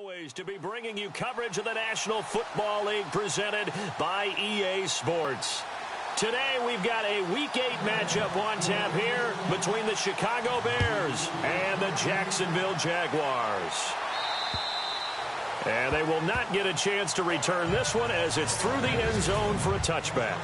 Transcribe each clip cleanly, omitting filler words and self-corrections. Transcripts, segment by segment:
always to be bringing you coverage of the National Football League presented by EA Sports. Today we've got a Week 8 matchup on tap here between the Chicago Bears and the Jacksonville Jaguars. And they will not get a chance to return this one as it's through the end zone for a touchback.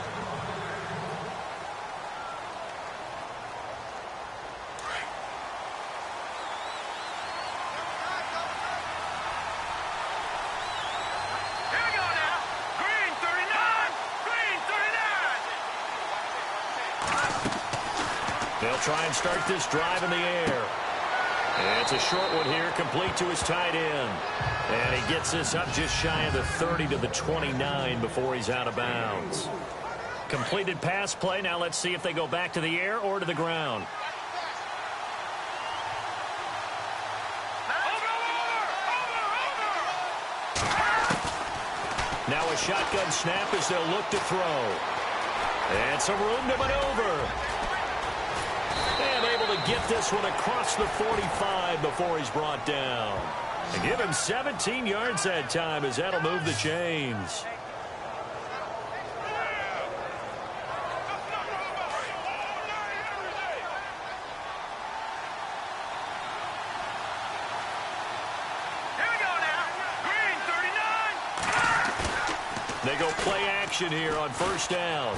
They'll try and start this drive in the air. And it's a short one here, complete to his tight end. And he gets this up just shy of the 30 to the 29 before he's out of bounds. Completed pass play. Now let's see if they go back to the air or to the ground. Now a shotgun snap as they'll look to throw. And some room to maneuver. And able to get this one across the 45 before he's brought down. And give him 17 yards that time as that'll move the chains. They go play action here on first down.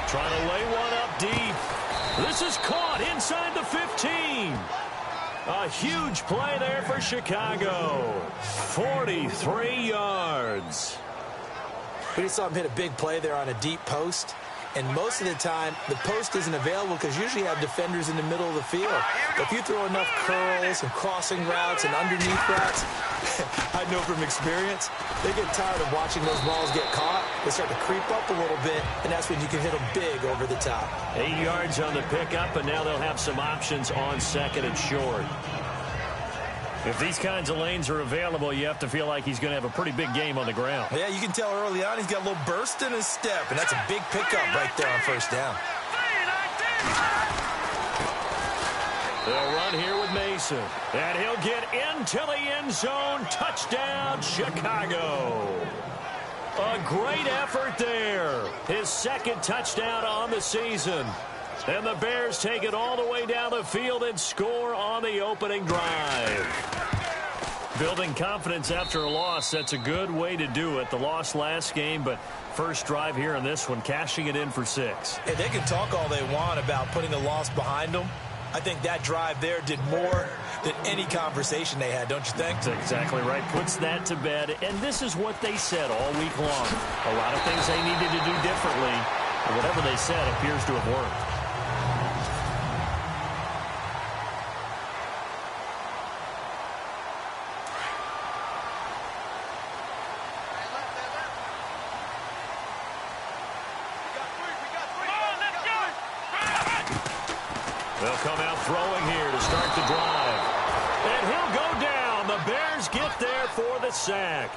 Trying to lay one up deep. This is caught inside the 15. A huge play there for Chicago. 43 yards. We just saw him hit a big play there on a deep post. And most of the time, the post isn't available because usually you have defenders in the middle of the field. But if you throw enough curls and crossing routes and underneath routes, I know from experience, they get tired of watching those balls get caught. They start to creep up a little bit, and that's when you can hit them big over the top. 8 yards on the pickup, and now they'll have some options on second and short. If these kinds of lanes are available, you have to feel like he's going to have a pretty big game on the ground. Yeah, you can tell early on he's got a little burst in his step, and that's a big pickup right there on first down. They'll run here with Mason, and he'll get into the end zone. Touchdown, Chicago. A great effort there. His second touchdown on the season. And the Bears take it all the way down the field and score on the opening drive. Building confidence after a loss, that's a good way to do it. The loss last game, but first drive here in this one, cashing it in for 6. Hey, they can talk all they want about putting a loss behind them. I think that drive there did more than any conversation they had, don't you think? That's exactly right. Puts that to bed, and this is what they said all week long. A lot of things they needed to do differently, and whatever they said appears to have worked. They'll come out throwing here to start the drive. And he'll go down. The Bears get there for the sack.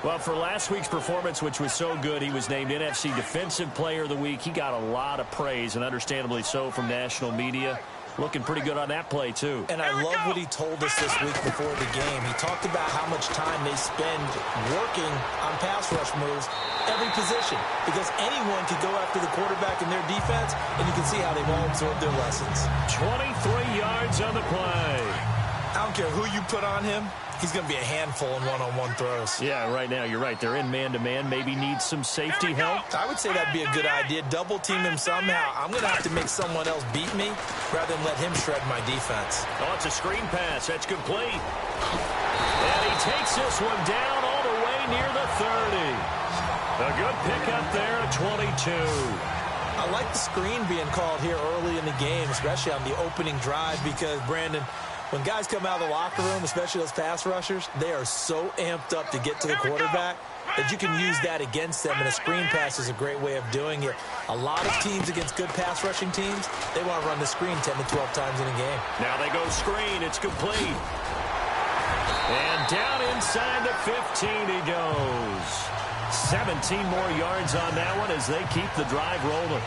Well, for last week's performance, which was so good, he was named NFC Defensive Player of the Week. He got a lot of praise, and understandably so, from national media. Looking pretty good on that play, too. And I love what he told us this week before the game. He talked about how much time they spend working on pass rush moves, every position, because anyone could go after the quarterback in their defense, and you can see how they've all absorbed their lessons. 23 yards on the play. I don't care who you put on him. He's going to be a handful in one-on-one throws. Yeah, right now, you're right. They're in man-to-man. Maybe needs some safety help. I would say that'd be a good idea. Double-team him somehow. I'm going to have to make someone else beat me rather than let him shred my defense. Oh, it's a screen pass. That's complete. And he takes this one down all the way near the 30. A good pickup there at 22. I like the screen being called here early in the game, especially on the opening drive, because, Brandon, when guys come out of the locker room, especially those pass rushers, they are so amped up to get to the quarterback that you can use that against them, and a screen pass is a great way of doing it. A lot of teams against good pass rushing teams, they want to run the screen 10 to 12 times in a game. Now they go screen. It's complete. And down inside the 15 he goes. 17 more yards on that one as they keep the drive rolling.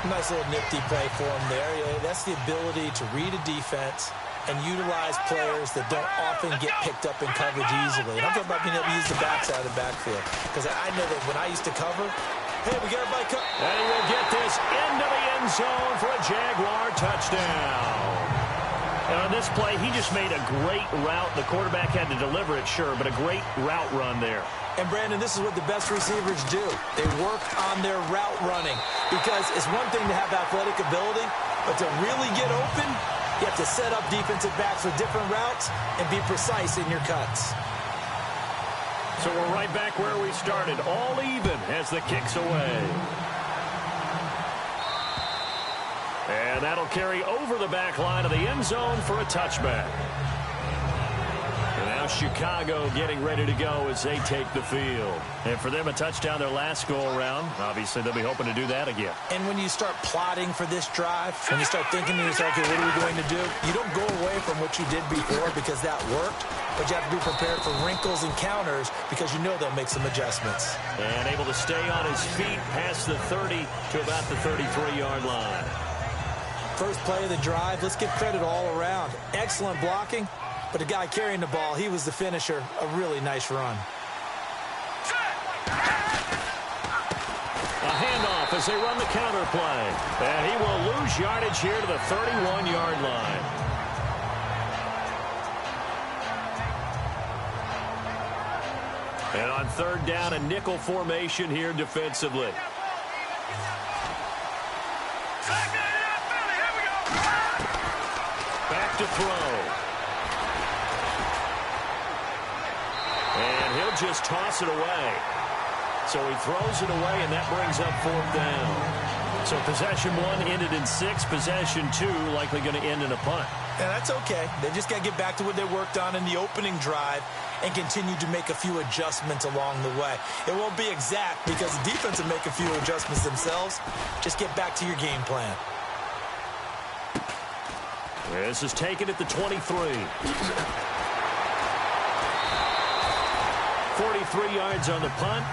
Nice little nifty play for him there. That's the ability to read a defense and utilize players that don't often get picked up in coverage easily. And I'm talking about being able to use the backside of the backfield. Because I know that when I used to cover, hey, we got everybody covered. And he will get this into the end zone for a Jaguar touchdown. And on this play, he just made a great route. The quarterback had to deliver it, sure, but a great route run there. And, Brandon, this is what the best receivers do. They work on their route running. Because it's one thing to have athletic ability, but to really get open, you have to set up defensive backs with different routes and be precise in your cuts. So we're right back where we started, all even as the kick's away. And that'll carry over the back line of the end zone for a touchback. And now Chicago getting ready to go as they take the field. And for them, a touchdown their last go-around. Obviously, they'll be hoping to do that again. And when you start plotting for this drive, when you start thinking to yourself, okay, what are we going to do? You don't go away from what you did before because that worked. But you have to be prepared for wrinkles and counters because you know they'll make some adjustments. And able to stay on his feet past the 30 to about the 33-yard line. First play of the drive, let's give credit all around. Excellent blocking, but the guy carrying the ball, he was the finisher. A really nice run. A handoff as they run the counter play. And he will lose yardage here to the 31-yard line. And on third down, a nickel formation here defensively. Back to throw. And he'll just toss it away. So he throws it away, and that brings up fourth down. So possession one ended in 6. Possession 2 likely going to end in a punt. And that's okay. They just got to get back to what they worked on in the opening drive and continue to make a few adjustments along the way. It won't be exact because the defense will make a few adjustments themselves. Just get back to your game plan. This is taken at the 23. 43 yards on the punt.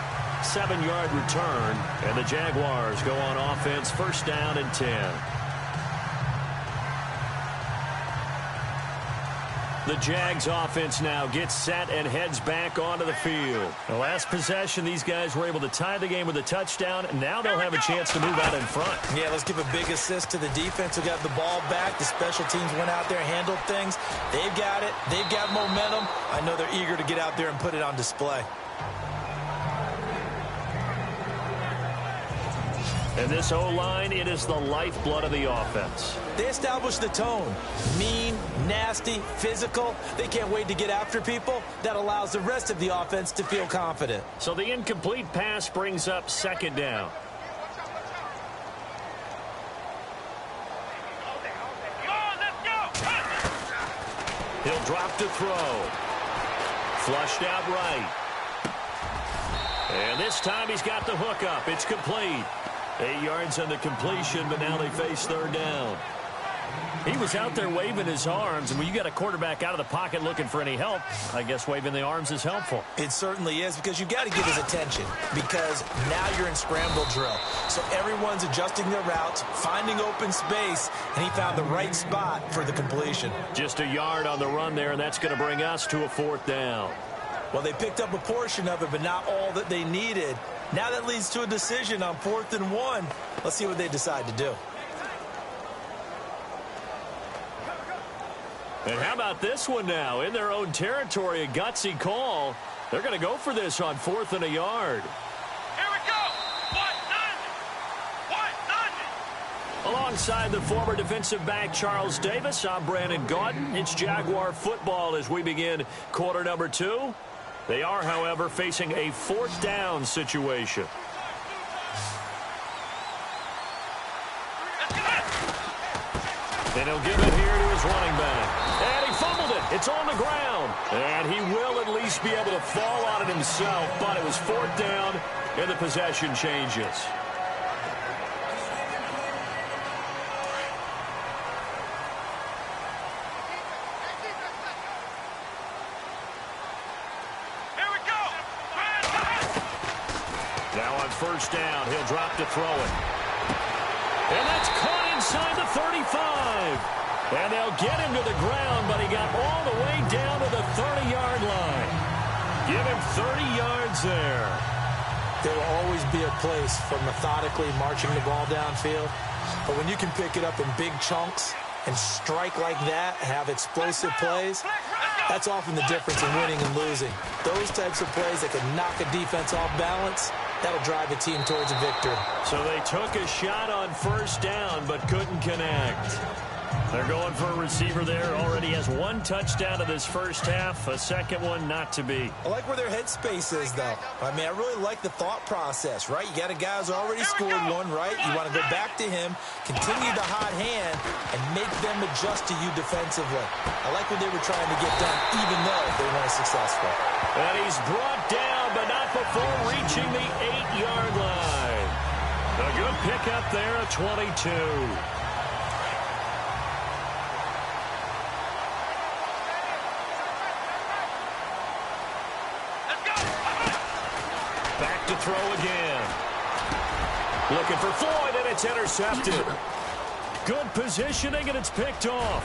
7-yard return, and the Jaguars go on offense, first down and 10. The Jags offense now gets set and heads back onto the field. The last possession, these guys were able to tie the game with a touchdown, and now they'll have a chance to move out in front. Yeah, let's give a big assist to the defense who got the ball back. The special teams went out there, handled things. They've got it. They've got momentum. I know they're eager to get out there and put it on display. And this O-line, it is the lifeblood of the offense. They established the tone. Mean, nasty, physical. They can't wait to get after people. That allows the rest of the offense to feel confident. So the incomplete pass brings up second down. He'll drop to throw. Flushed out right. And this time he's got the hook up. It's complete. 8 yards on the completion, but now they face third down. He was out there waving his arms, and when you got a quarterback out of the pocket looking for any help, I guess waving the arms is helpful. It certainly is, because you've got to get his attention, because now you're in scramble drill. So everyone's adjusting their routes, finding open space, and he found the right spot for the completion. Just a yard on the run there, and that's going to bring us to a fourth down. Well, they picked up a portion of it, but not all that they needed. Now that leads to a decision on 4th and 1. Let's see what they decide to do. And how about this one now? In their own territory, a gutsy call. They're going to go for this on 4th and a yard. Here we go. What? Alongside the former defensive back Charles Davis, I'm Brandon Gaudin. It's Jaguar football as we begin quarter number 2. They are, however, facing a 4th down situation. And he'll give it here to his running back. And he fumbled it. It's on the ground. And he will at least be able to fall on it himself, but it was 4th down, and the possession changes. First down, he'll drop to throw it. And that's caught inside the 35. And they'll get him to the ground, but he got all the way down to the 30-yard line. Give him 30 yards there. There will always be a place for methodically marching the ball downfield. But when you can pick it up in big chunks and strike like that, have explosive plays, that's often the difference in winning and losing. Those types of plays that can knock a defense off balance, that'll drive a team towards a victory. So they took a shot on first down but couldn't connect. They're going for a receiver there. Already has one touchdown in this first half. A second one not to be. I like where their headspace is, though. I mean, I really like the thought process, right? You got a guy who's already scored one, right? You want to go back to him, continue the hot hand, and make them adjust to you defensively. I like what they were trying to get done, even though they weren't successful. And he's brought down, but not before reaching the 8-yard line. A good pickup there at 22. Back to throw again. Looking for Floyd, and it's intercepted. Good positioning, and it's picked off.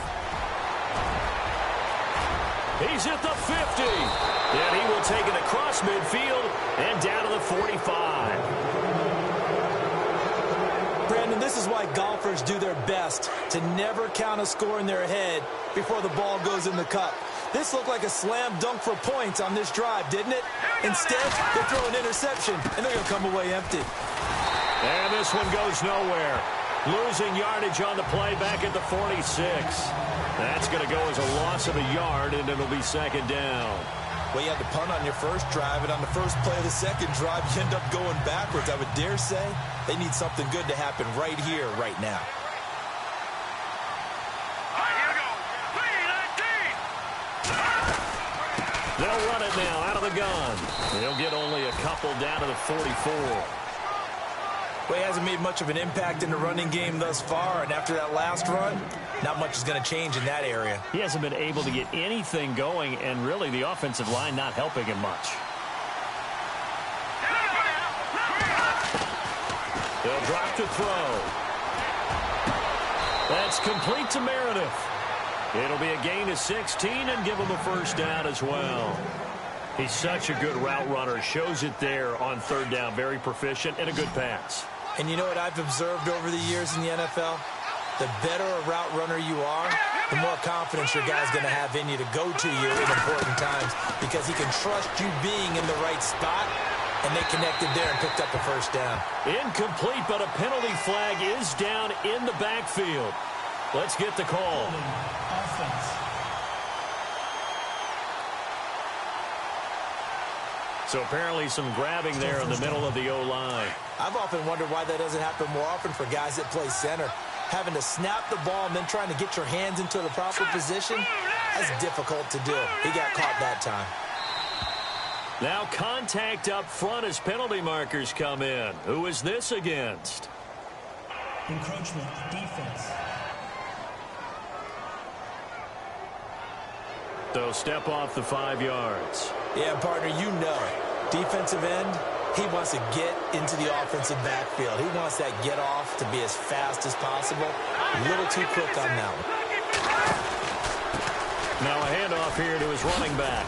He's at the 50. And he will take it across midfield and down to the 45. Brandon, this is why golfers do their best to never count a score in their head before the ball goes in the cup. This looked like a slam dunk for points on this drive, didn't it? Instead, they throw an interception, and they're going to come away empty. And this one goes nowhere. Losing yardage on the play back at the 46. That's going to go as a loss of a yard, and it'll be second down. Well, you had to punt on your first drive, and on the first play of the second drive, you end up going backwards. I would dare say they need something good to happen right here, right now. They'll run it now out of the gun. They'll get only a couple down to the 44. Well, he hasn't made much of an impact in the running game thus far, and after that last run, not much is going to change in that area. He hasn't been able to get anything going, and really the offensive line not helping him much. They'll drop to throw. That's complete to Meredith. It'll be a gain of 16 and give him a first down as well. He's such a good route runner. Shows it there on third down. Very proficient and a good pass. And you know what I've observed over the years in the NFL? The better a route runner you are, the more confidence your guy's going to have in you to go to you in important times because he can trust you being in the right spot, and they connected there and picked up a first down. Incomplete, but a penalty flag is down in the backfield. Let's get the call. So apparently some grabbing there in the middle of the O-line. I've often wondered why that doesn't happen more often for guys that play center. Having to snap the ball and then trying to get your hands into the proper position, that's difficult to do. He got caught that time. Now contact up front as penalty markers come in. Who is this against? Encroachment, defense. So step off the 5 yards. Yeah, partner, you know it. Defensive end, he wants to get into the offensive backfield. He wants that get off to be as fast as possible. A little too quick on that one. Now a handoff here to his running back.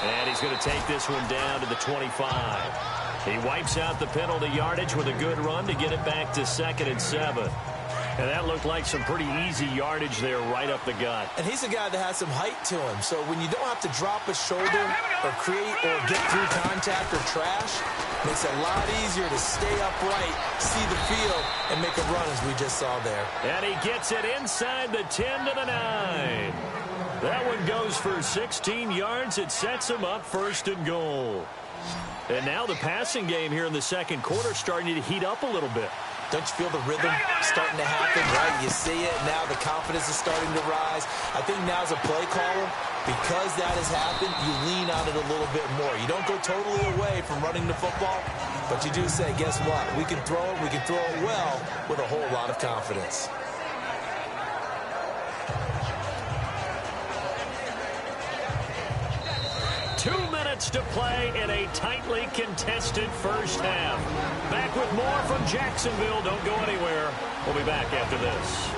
And he's going to take this one down to the 25. He wipes out the penalty yardage with a good run to get it back to 2nd and 7. And that looked like some pretty easy yardage there right up the gut. And he's a guy that has some height to him. So when you don't have to drop a shoulder or create or get through contact or trash, it makes it a lot easier to stay upright, see the field, and make a run as we just saw there. And he gets it inside the 10 to the 9. That one goes for 16 yards. It sets him up 1st and goal. And now the passing game here in the second quarter starting to heat up a little bit. Don't you feel the rhythm starting to happen, right? You see it now. The confidence is starting to rise. I think now as a play caller, because that has happened, you lean on it a little bit more. You don't go totally away from running the football, but you do say, guess what? We can throw it. We can throw it well with a whole lot of confidence. To play in a tightly contested first half. Back with more from Jacksonville. Don't go anywhere. We'll be back after this.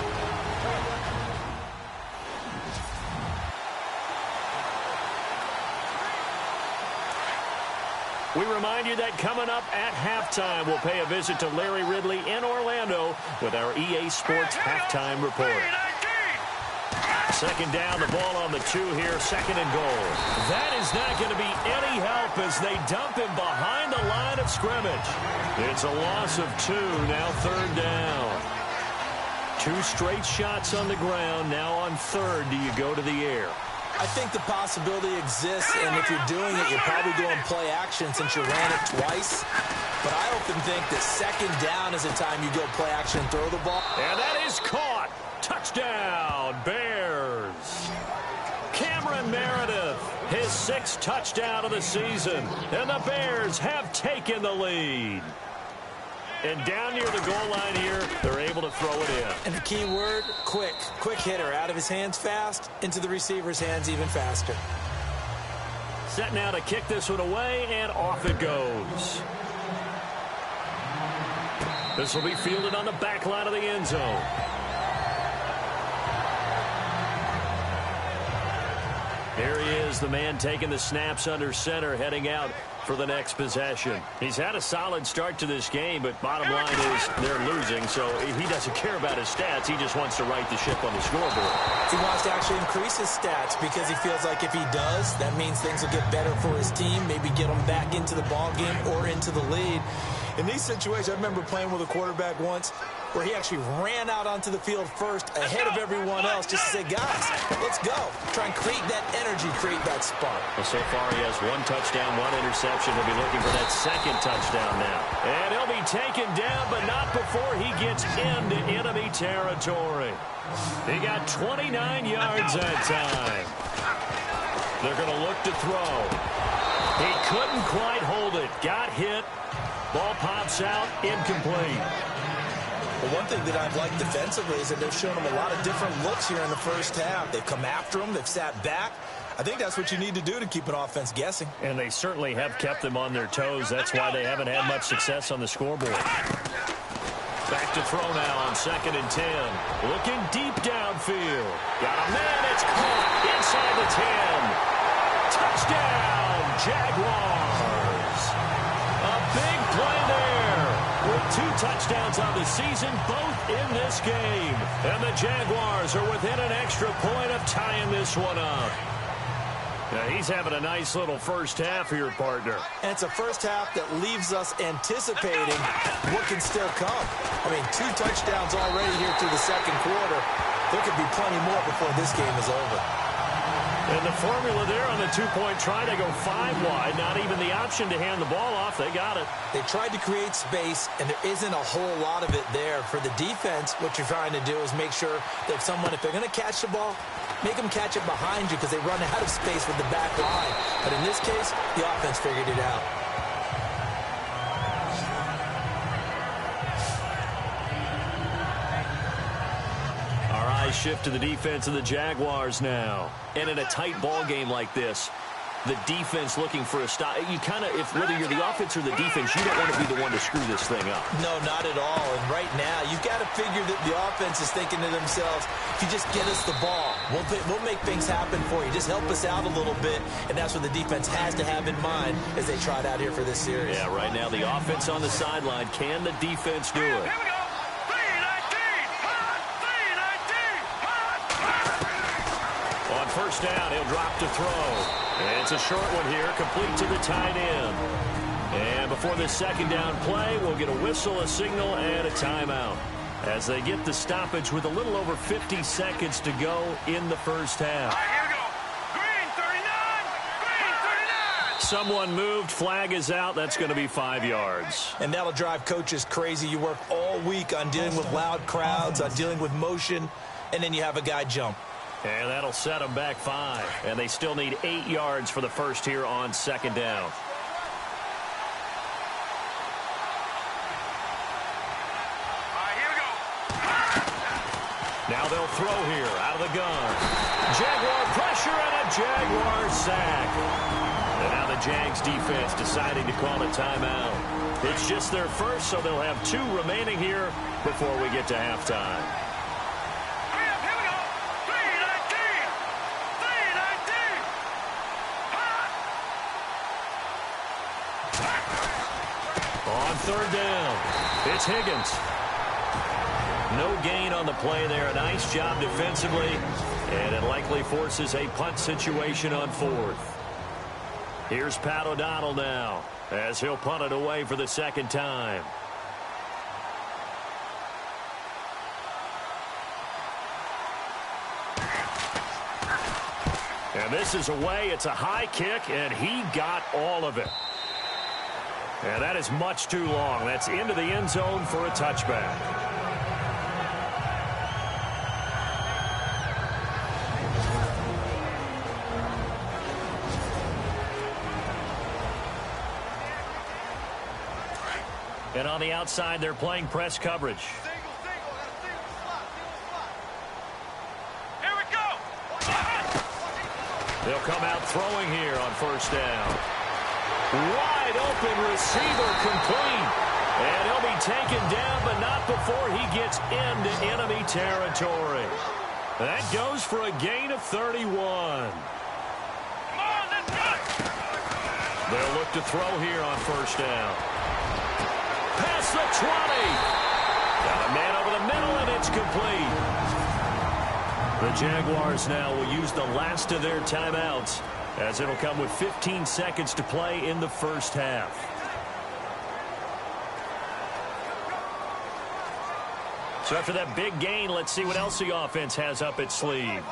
We remind you that coming up at halftime, we'll pay a visit to Larry Ridley in Orlando with our EA Sports halftime report. Second down, the ball on the 2 here, second and goal. That is not going to be any help as they dump him behind the line of scrimmage. It's a loss of 2, now third down. 2 straight shots on the ground. Now on third, do you go to the air? I think the possibility exists, and if you're doing it, you're probably going play action since you ran it twice. But I often think that second down is the time you go play action and throw the ball. And that is caught. Touchdown, Bears. Cameron Meredith, his 6th touchdown of the season. And the Bears have taken the lead. And down near the goal line here, they're able to throw it in. And the key word, quick. Quick hitter. Out of his hands fast, into the receiver's hands even faster. Set now to kick this one away, and off it goes. This will be fielded on the back line of the end zone. Here he is, the man taking the snaps under center, heading out for the next possession. He's had a solid start to this game, but bottom line is they're losing, so he doesn't care about his stats. He just wants to right the ship on the scoreboard. He wants to actually increase his stats because he feels like if he does, that means things will get better for his team, maybe get them back into the ball game or into the lead. In these situations, I remember playing with a quarterback once where he actually ran out onto the field first ahead of everyone else just to say, guys, let's go. Try and create that energy, create that spark. Well, so far he has 1 touchdown, 1 interception. He'll be looking for that 2nd touchdown now. And he'll be taken down, but not before he gets into enemy territory. He got 29 yards that time. They're going to look to throw. He couldn't quite hold it. Got hit. Ball pops out, incomplete. Well, one thing that I've liked defensively is that they've shown him a lot of different looks here in the first half. They've come after him. They've sat back. I think that's what you need to do to keep an offense guessing. And they certainly have kept them on their toes. That's why they haven't had much success on the scoreboard. Back to throw now on 2nd and 10. Looking deep downfield. Got a man. It's caught inside the 10. Touchdown, Jaguars. A big play there with 2 touchdowns on the season, both in this game. And the Jaguars are within an extra point of tying this one up. Now, he's having a nice little first half here, partner. And it's a first half that leaves us anticipating what can still come. I mean, 2 touchdowns already here through the second quarter. There could be plenty more before this game is over. And the formula there on the 2-point try to go 5 wide. Not even the option to hand the ball off. They got it. They tried to create space, and there isn't a whole lot of it there. For the defense, what you're trying to do is make sure that if they're going to catch the ball, make them catch it behind you because they run out of space with the back line. But in this case, the offense figured it out. Shift to the defense of the Jaguars now. And in a tight ball game like this, the defense looking for a stop. You kind of, whether you're the offense or the defense, you don't want to be the one to screw this thing up. No, not at all. And right now, you've got to figure that the offense is thinking to themselves, if you just get us the ball, we'll make things happen for you. Just help us out a little bit. And that's what the defense has to have in mind as they try it out here for this series. Yeah, right now, the offense on the sideline. Can the defense do it? Here we go. On first down, he'll drop to throw. And it's a short one here, complete to the tight end. And before this second down play, we'll get a whistle, a signal, and a timeout as they get the stoppage with a little over 50 seconds to go in the first half. Here we go. Green 39. Someone moved. Flag is out. That's going to be 5 yards. And that'll drive coaches crazy. You work all week on dealing with loud crowds, on dealing with motion, and then you have a guy jump. And that'll set them back 5. And they still need 8 yards for the first here on second down. Here we go. Now they'll throw here out of the gun. Jaguar pressure and a Jaguar sack. And now the Jags defense deciding to call a timeout. It's just their first, so they'll have 2 remaining here before we get to halftime. On third down, it's Higgins. No gain on the play there. A nice job defensively, and it likely forces a punt situation on fourth. Here's Pat O'Donnell now, as he'll punt it away for the second time. And this is away. It's a high kick, and he got all of it. And that is much too long. That's into the end zone for a touchback. And on the outside, they're playing press coverage. Here we go. They'll come out throwing here on first down. Wide open receiver complete. And he'll be taken down, but not before he gets into enemy territory. That goes for a gain of 31. Come on, let's go. They'll look to throw here on first down. Past the 20. Got a man over the middle, and it's complete. The Jaguars now will use the last of their timeouts, as it'll come with 15 seconds to play in the first half. So after that big gain, let's see what else the offense has up its sleeve.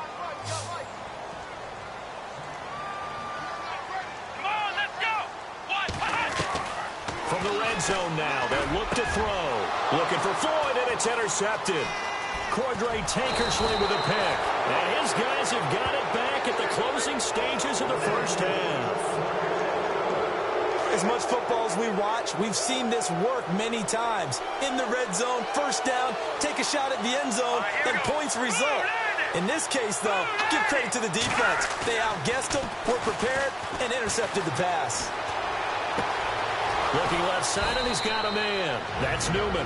Come on, let's go. From the red zone now, they'll look to throw. Looking for Floyd, and it's intercepted. Cordray Tankersley with a pick. And his guys have got it back at the closing stages of the first half. As much football as we watch, we've seen this work many times. In the red zone, first down, take a shot at the end zone, and points result. In this case, though, give credit to the defense. They outguessed them, were prepared, and intercepted the pass. Looking left side, and he's got a man. That's Newman.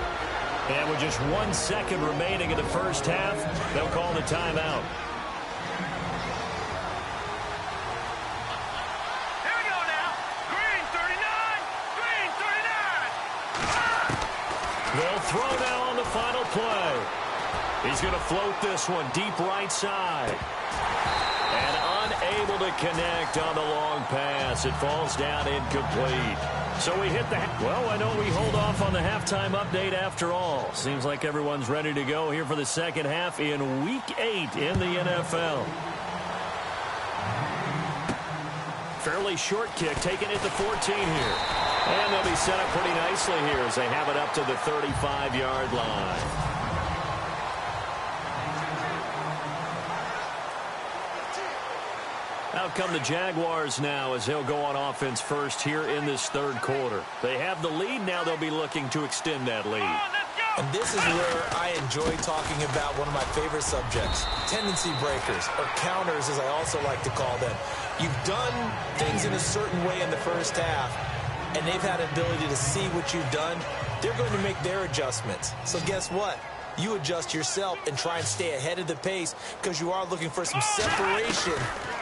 And with just 1 second remaining in the first half, they'll call the timeout. Here we go now. Green 39. Green 39. They'll throw now on the final play. He's going to float this one deep right side. And unable to connect on the long pass. It falls down incomplete. So we hit the... Well, why don't we hold off on the halftime update after all? Seems like everyone's ready to go here for the second half in Week 8 in the NFL. Fairly short kick, taken at the 14 here. And they'll be set up pretty nicely here as they have it up to the 35-yard line. Out come the Jaguars now as they'll go on offense first here in this third quarter. They have the lead. Now they'll be looking to extend that lead. And this is where I enjoy talking about one of my favorite subjects, tendency breakers, or counters as I also like to call them. You've done things in a certain way in the first half, and they've had an ability to see what you've done. They're going to make their adjustments. So guess what? You adjust yourself and try and stay ahead of the pace because you are looking for some separation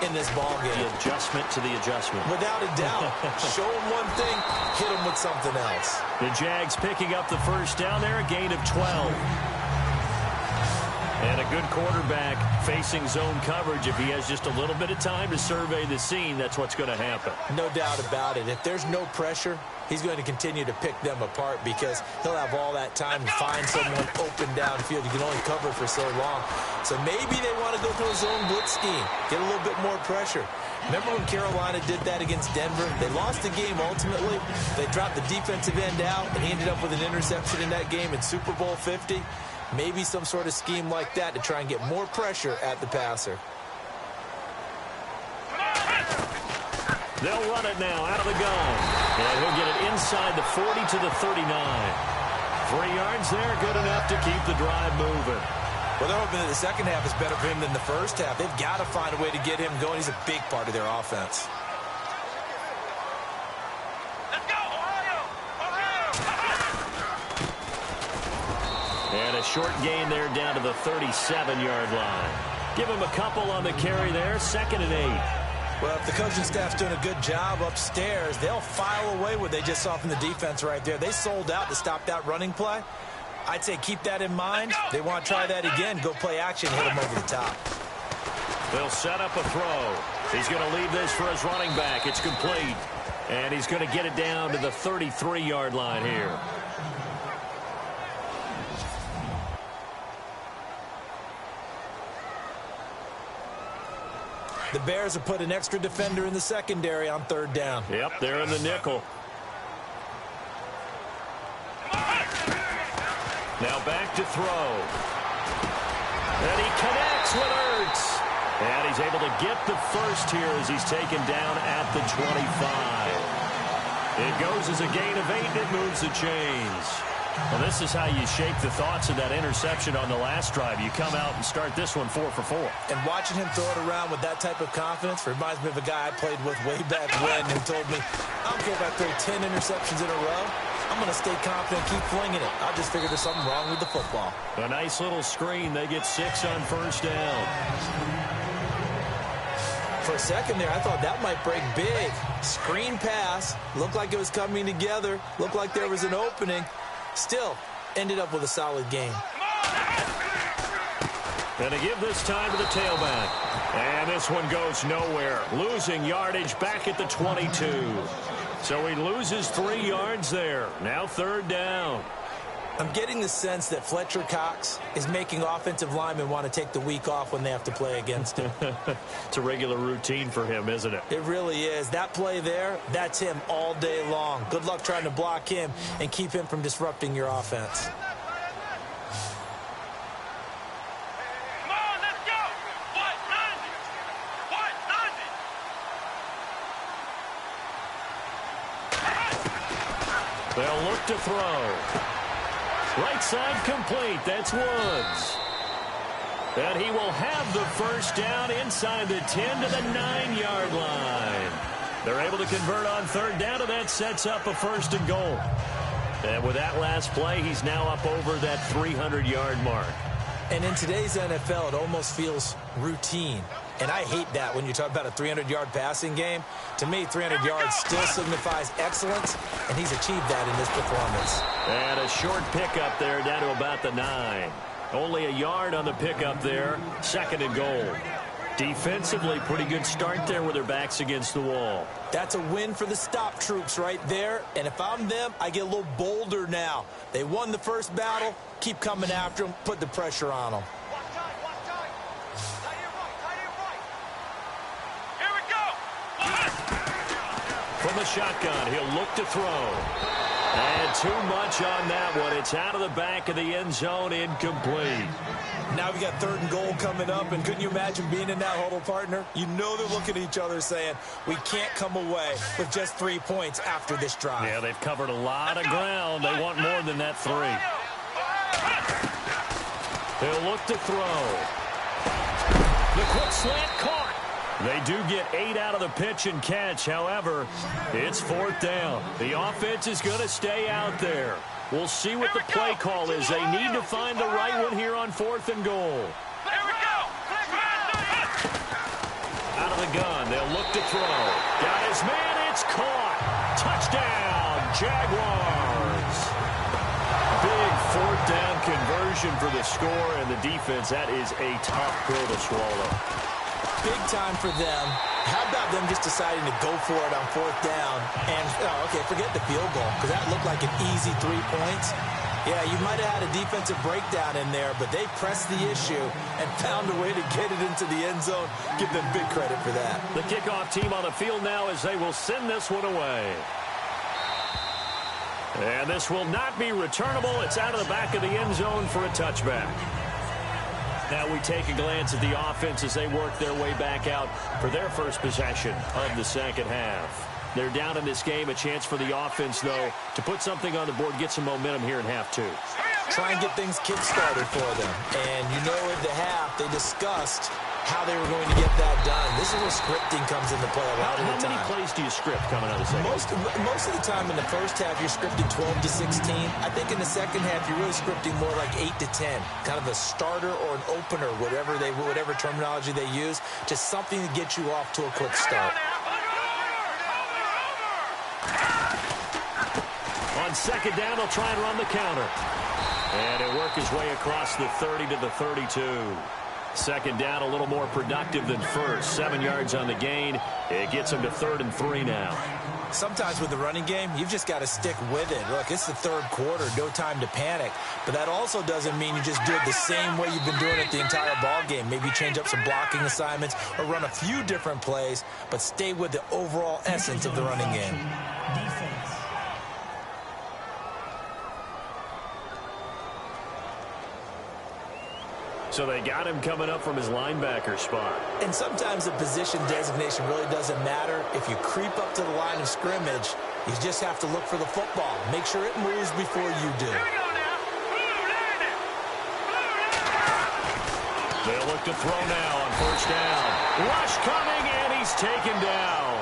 in this ball game. The adjustment to the adjustment. Without a doubt. Show them one thing, hit them with something else. The Jags picking up the first down there, a gain of 12. And a good quarterback facing zone coverage. If he has just a little bit of time to survey the scene, that's what's going to happen. No doubt about it. If there's no pressure, he's going to continue to pick them apart because he'll have all that time to find someone open downfield. You can only cover for so long. So maybe they want to go to a zone blitz scheme, get a little bit more pressure. Remember when Carolina did that against Denver? They lost the game ultimately. They dropped the defensive end out, and he ended up with an interception in that game in Super Bowl 50. Maybe some sort of scheme like that to try and get more pressure at the passer. They'll run it now out of the gun. And he'll get it inside the 40 to the 39. 3 yards there, good enough to keep the drive moving. Well, they're hoping that the second half is better for him than the first half. They've got to find a way to get him going. He's a big part of their offense. Let's go, Ohio! And a short gain there down to the 37-yard line. Give him a couple on the carry there, 2nd and 8. Well, if the coaching staff's doing a good job upstairs, they'll file away what they just saw from the defense right there. They sold out to stop that running play. I'd say keep that in mind. They want to try that again. Go play action, hit them over the top. They'll set up a throw. He's going to leave this for his running back. It's complete. And he's going to get it down to the 33-yard line here. The Bears have put an extra defender in the secondary on third down. Yep, they're in the nickel. Now back to throw. And he connects with Ertz. And he's able to get the first here as he's taken down at the 25. It goes as a gain of 8, and it moves the chains. Well, this is how you shape the thoughts of that interception on the last drive. You come out and start this one 4 for 4. And watching him throw it around with that type of confidence reminds me of a guy I played with way back when who told me, I don't care if I throw 10 interceptions in a row. I'm going to stay confident, keep flinging it. I just figured there's something wrong with the football. A nice little screen. They get 6 on first down. For a second there, I thought that might break big. Screen pass. Looked like it was coming together. Looked like there was an opening. Still, ended up with a solid game. And to give this time to the tailback. And this one goes nowhere. Losing yardage back at the 22. So he loses 3 yards there. Now third down. I'm getting the sense that Fletcher Cox is making offensive linemen want to take the week off when they have to play against him. It's a regular routine for him, isn't it? It really is. That play there, that's him all day long. Good luck trying to block him and keep him from disrupting your offense. Come on, let's go. What? 90. They'll look to throw. Right side complete. That's Woods. And he will have the first down inside the 10 to the 9-yard line. They're able to convert on third down, and that sets up a first and goal. And with that last play, he's now up over that 300-yard mark. And in today's NFL, it almost feels routine. And I hate that when you talk about a 300-yard passing game. To me, 300 yards still signifies excellence, and he's achieved that in this performance. And a short pickup there down to about the 9. Only a yard on the pickup there. Second and goal. Defensively, pretty good start there with their backs against the wall. That's a win for the stop troops right there. And if I'm them, I get a little bolder now. They won the first battle. Keep coming after them. Put the pressure on them. From the shotgun, he'll look to throw. And too much on that one. It's out of the back of the end zone, incomplete. Now we got third and goal coming up, and couldn't you imagine being in that huddle, partner? You know they're looking at each other saying, we can't come away with just 3 points after this drive. Yeah, they've covered a lot of ground. They want more than that 3. They'll look to throw. The quick slant caught. They do get 8 out of the pitch and catch. However, it's fourth down. The offense is going to stay out there. We'll see what the play call is. They need to find the right one here on fourth and goal. Here we go. Out of the gun, they'll look to throw. Got his man, it's caught. Touchdown, Jaguars. Big fourth down conversion for the score, and the defense, that is a tough pill to swallow. Big time for them. How about them just deciding to go for it on fourth down? And, okay, forget the field goal, because that looked like an easy 3 points. Yeah, you might have had a defensive breakdown in there, but they pressed the issue and found a way to get it into the end zone. Give them big credit for that. The kickoff team on the field now as they will send this one away. And this will not be returnable. It's out of the back of the end zone for a touchback. Now we take a glance at the offense as they work their way back out for their first possession of the second half. They're down in this game. A chance for the offense, though, to put something on the board, get some momentum here in half 2. Try and get things kick-started for them. And you know at the half they discussed how they were going to get that done. This is where scripting comes into play a lot of the time. How many plays do you script coming out of the second? Most of the time in the first half, you're scripting 12 to 16. I think in the second half, you're really scripting more like 8 to 10. Kind of a starter or an opener, whatever terminology they use. Just something to get you off to a quick start. On second down, they'll try and run the counter. And he'll work his way across the 30 to the 32. Second down, a little more productive than first. 7 yards on the gain. It gets him to 3rd and 3 now. Sometimes with the running game, you've just got to stick with it. Look, it's the third quarter, no time to panic. But that also doesn't mean you just do it the same way you've been doing it the entire ball game. Maybe change up some blocking assignments or run a few different plays, but stay with the overall essence of the running game. Defense. So they got him coming up from his linebacker spot. And sometimes the position designation really doesn't matter. If you creep up to the line of scrimmage, you just have to look for the football. Make sure it moves before you do. Here we go now. They'll look to throw now on first down. Rush coming, and he's taken down.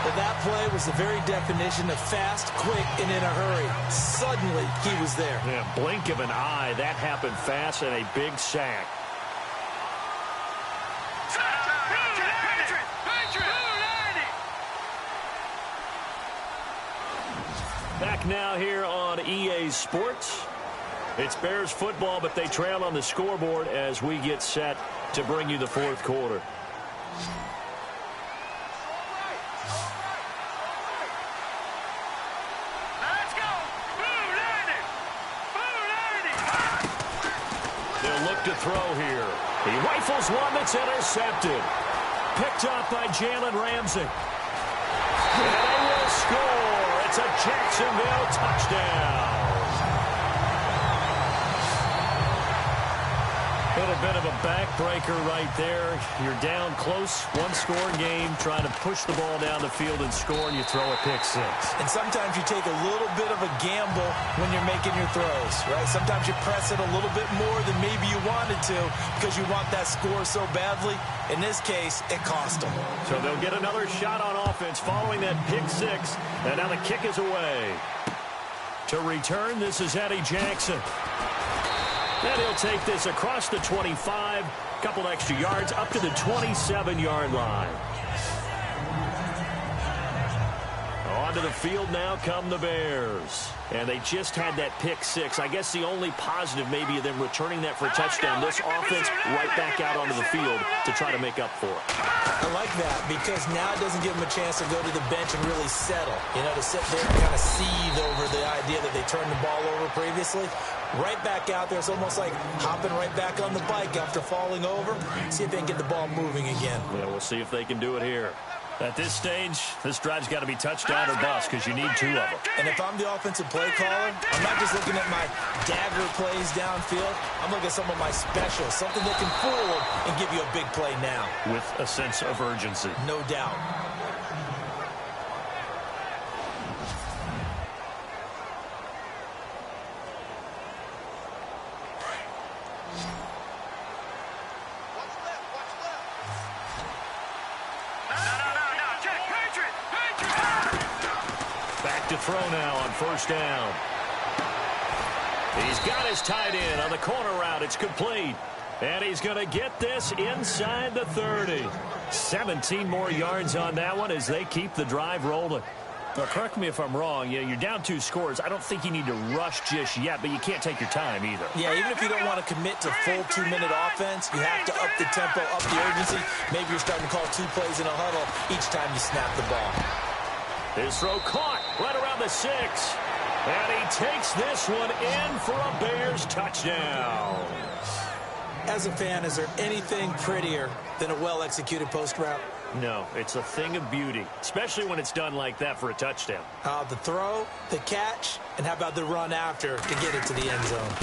But that play was the very definition of fast, quick, and in a hurry. Suddenly, he was there. Yeah, blink of an eye. That happened fast and a big sack. Back now here on EA Sports. It's Bears football, but they trail on the scoreboard as we get set to bring you the fourth quarter. To throw here. He rifles one that's intercepted. Picked up by Jalen Ramsey. And they will score. It's a Jacksonville touchdown. A bit of a backbreaker right there. You're down close, one-score game, trying to push the ball down the field and score, and you throw a pick six. And sometimes you take a little bit of a gamble when you're making your throws, right? Sometimes you press it a little bit more than maybe you wanted to because you want that score so badly. In this case, it cost them. So they'll get another shot on offense following that pick six, and now the kick is away. To return, this is Eddie Jackson. And he'll take this across the 25, couple extra yards, up to the 27-yard line. Onto the field now come the Bears. And they just had that pick six. I guess the only positive maybe of them returning that for a touchdown. This offense right back out onto the field to try to make up for it. I like that because now it doesn't give them a chance to go to the bench and really settle. You know, to sit there and kind of seethe over the idea that they turned the ball over previously. Right back out there. It's almost like hopping right back on the bike after falling over. See if they can get the ball moving again. Yeah, we'll see if they can do it here. At this stage, this drive's got to be touchdown or bust because you need two of them. And if I'm the offensive play caller, I'm not just looking at my dagger plays downfield. I'm looking at some of my specials, something that can fool them and give you a big play now. With a sense of urgency. No doubt. To throw now on first down. He's got his tight end on the corner route. It's complete. And he's going to get this inside the 30. 17 more yards on that one as they keep the drive rolling. Now, correct me if I'm wrong. Yeah, you're down 2 scores. I don't think you need to rush just yet, but you can't take your time either. Yeah, even if you don't want to commit to full 2-minute offense, you have to up the tempo, up the urgency. Maybe you're starting to call 2 plays in a huddle each time you snap the ball. His throw caught right around the 6. And he takes this one in for a Bears touchdown. As a fan, is there anything prettier than a well-executed post route? No, it's a thing of beauty, especially when it's done like that for a touchdown. The throw, the catch, and how about the run after to get it to the end zone?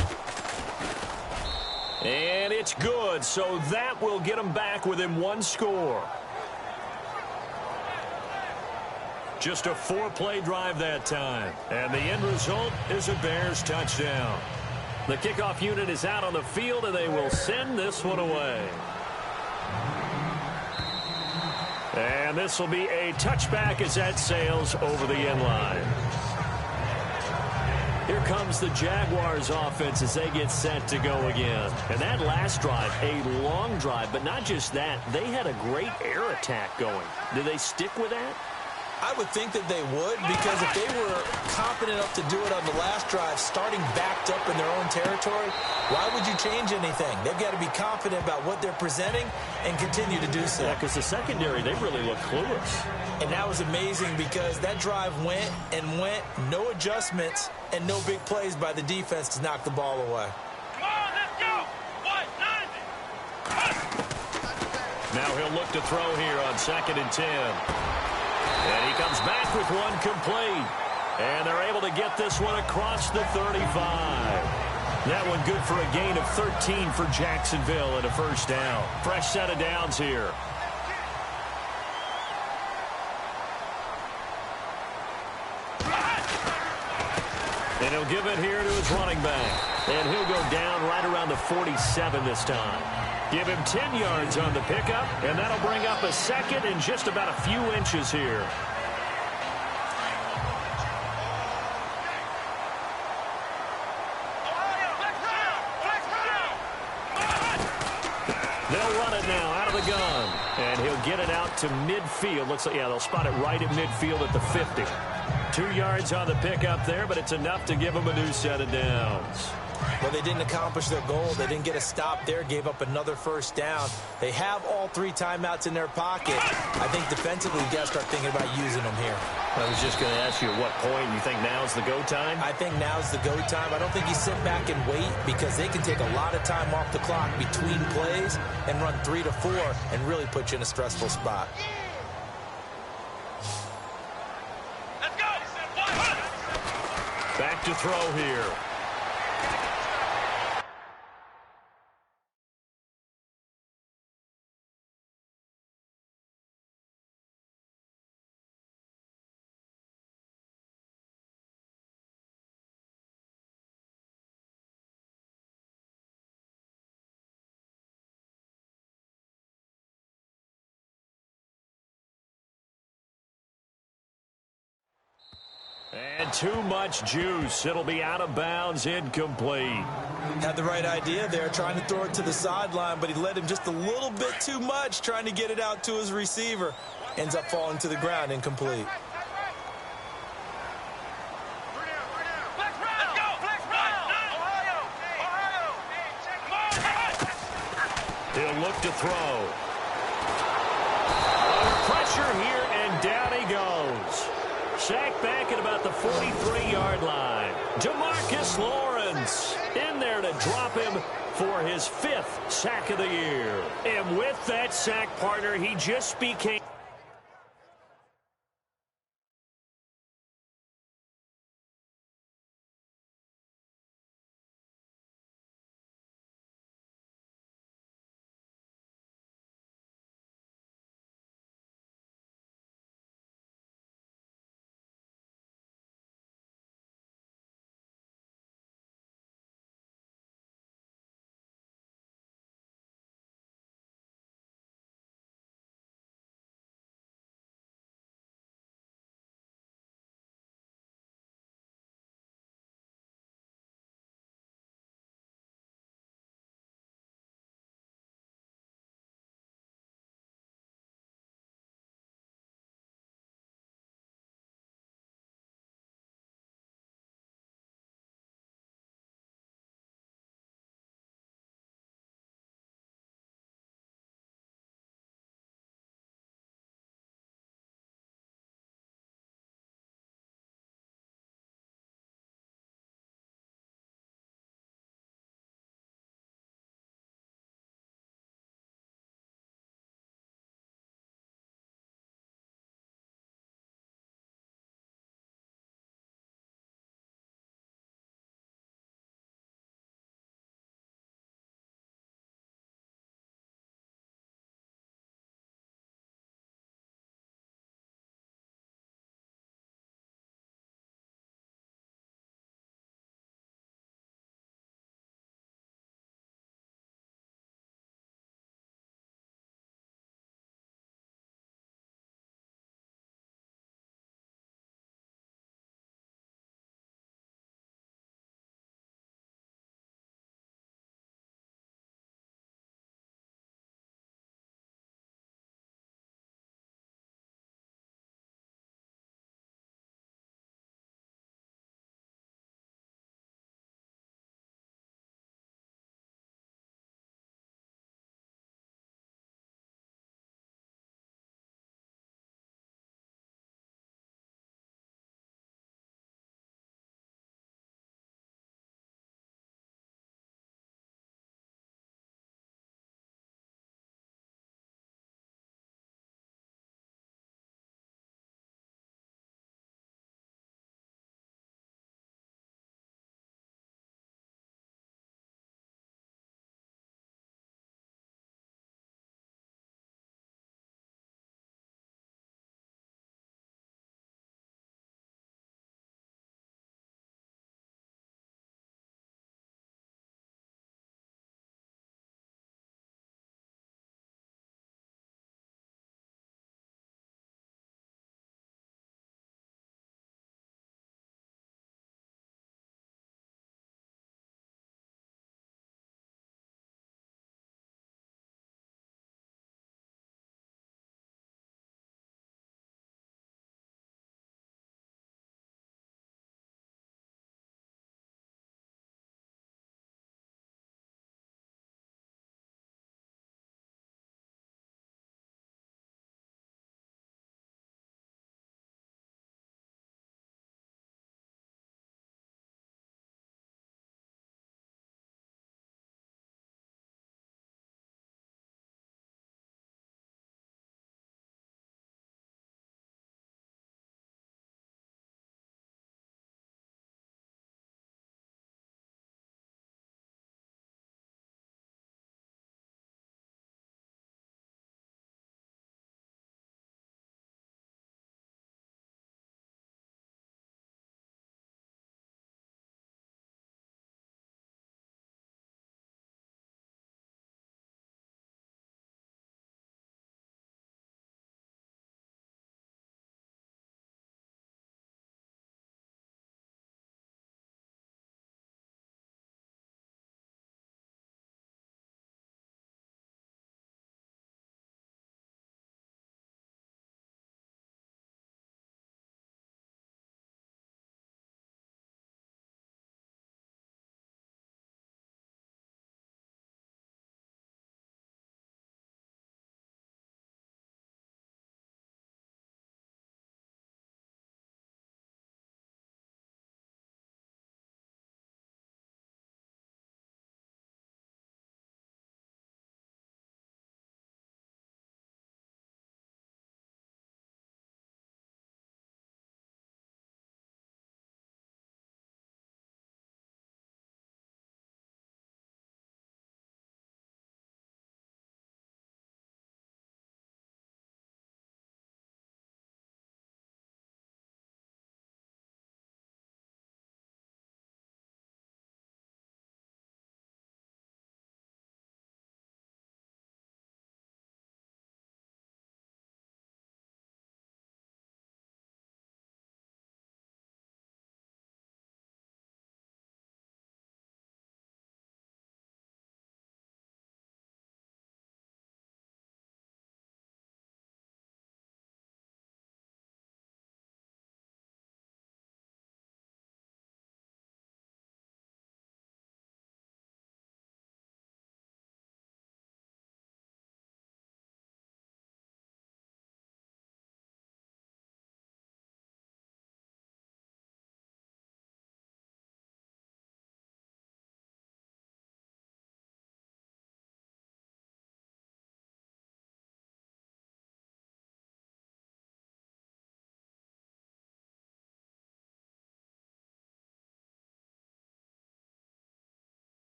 And it's good, so that will get him back within 1 score. Just a 4-play drive that time. And the end result is a Bears touchdown. The kickoff unit is out on the field, and they will send this one away. And this will be a touchback as that sails over the end line. Here comes the Jaguars offense as they get set to go again. And that last drive, a long drive, but not just that. They had a great air attack going. Did they stick with that? I would think that they would, because if they were confident enough to do it on the last drive, starting backed up in their own territory, why would you change anything? They've got to be confident about what they're presenting and continue to do so. Yeah, because the secondary, they really look clueless. And that was amazing because that drive went and went, no adjustments, and no big plays by the defense to knock the ball away. Come on, let's go. 190. Now he'll look to throw here on 2nd and 10. And he comes back with one complete. And they're able to get this one across the 35. That one good for a gain of 13 for Jacksonville and a first down. Fresh set of downs here. And he'll give it here to his running back. And he'll go down right around the 47 this time. Give him 10 yards on the pickup, and that'll bring up a second and just about a few inches here. They'll run it now out of the gun, and he'll get it out to midfield. Looks like, yeah, they'll spot it right at midfield at the 50. 2 yards on the pickup there, but it's enough to give them a new set of downs. Well, they didn't accomplish their goal. They didn't get a stop there, gave up another first down. They have all 3 timeouts in their pocket. I think defensively, you got to start thinking about using them here. I was just going to ask you at what point you think now's the go time? I think now's the go time. I don't think you sit back and wait because they can take a lot of time off the clock between plays and run 3 to 4 and really put you in a stressful spot. Let's go. Back to throw here. And too much juice. It'll be out of bounds, incomplete. Had the right idea there, trying to throw it to the sideline, but he led him just a little bit too much, trying to get it out to his receiver. Ends up falling to the ground, incomplete. He'll look to throw. Pressure here, and down he goes. Sacked back at about the 43-yard line. DeMarcus Lawrence in there to drop him for his 5th sack of the year. And with that sack, partner, he just became...